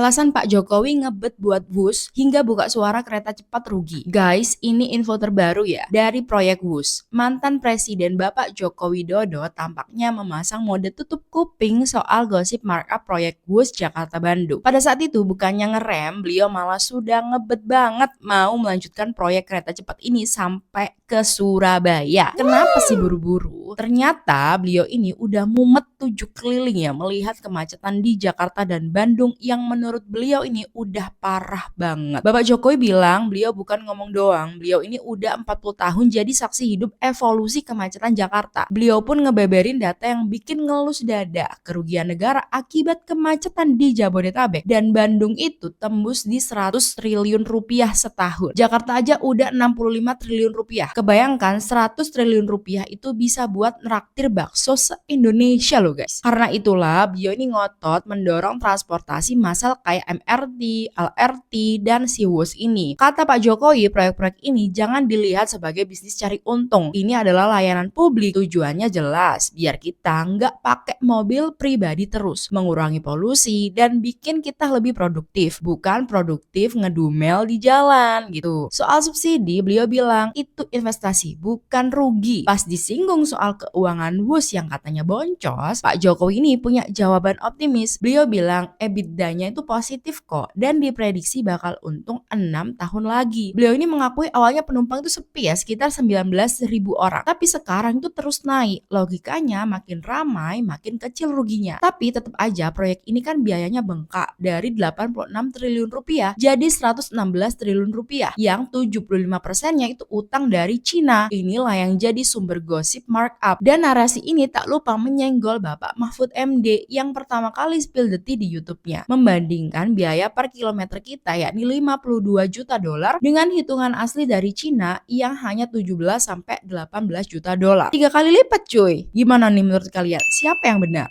Alasan Pak Jokowi ngebet buat Wus hingga buka suara kereta cepat rugi. Guys, ini info terbaru ya dari proyek Wus. Mantan Presiden Bapak Joko Widodo tampaknya memasang mode tutup kuping soal gosip markup proyek Wus Jakarta-Bandung. Pada saat itu bukannya ngerem, beliau malah sudah ngebet banget mau melanjutkan proyek kereta cepat ini sampai ke Surabaya. Kenapa sih buru-buru? Ternyata beliau ini udah mumet 7 keliling ya melihat kemacetan di Jakarta dan Bandung yang menurut beliau ini udah parah banget. Bapak Jokowi bilang beliau bukan ngomong doang, beliau ini udah 40 tahun jadi saksi hidup evolusi kemacetan Jakarta. Beliau pun ngebeberin data yang bikin ngelus dada. Kerugian negara akibat kemacetan di Jabodetabek dan Bandung itu tembus di 100 triliun rupiah setahun. Jakarta aja udah 65 triliun rupiah. Kebayangkan 100 triliun rupiah itu bisa buat neraktir bakso se-Indonesia loh guys. Karena itulah beliau ini ngotot mendorong transportasi massal kayak MRT, LRT, dan si Wus ini. Kata Pak Jokowi, proyek-proyek ini jangan dilihat sebagai bisnis cari untung. Ini adalah layanan publik. Tujuannya jelas, biar kita nggak pakai mobil pribadi terus, mengurangi polusi, dan bikin kita lebih produktif. Bukan produktif ngedumel di jalan gitu. Soal subsidi, beliau bilang itu investasi, bukan rugi. Pas disinggung soal keuangan Wus yang katanya boncos, Pak Jokowi ini punya jawaban optimis. Beliau bilang EBITDA-nya itu positif kok dan diprediksi bakal untung 6 tahun lagi. Beliau ini mengakui awalnya penumpang itu sepi ya, sekitar 19.000 orang. Tapi sekarang itu terus naik. Logikanya makin ramai, makin kecil ruginya. Tapi tetap aja proyek ini kan biayanya bengkak dari 86 triliun rupiah jadi 116 triliun rupiah yang 75%-nya itu utang dari Cina. Inilah yang jadi sumber gosip markup. Dan narasi ini tak lupa menyenggol Bapak Mahfud MD yang pertama kali spill the tea di YouTube-nya, membandingkan biaya per kilometer kita yakni 52 juta dolar dengan hitungan asli dari Cina yang hanya 17 sampai 18 juta dolar. 3 kali lipat cuy. Gimana nih menurut kalian? Siapa yang benar?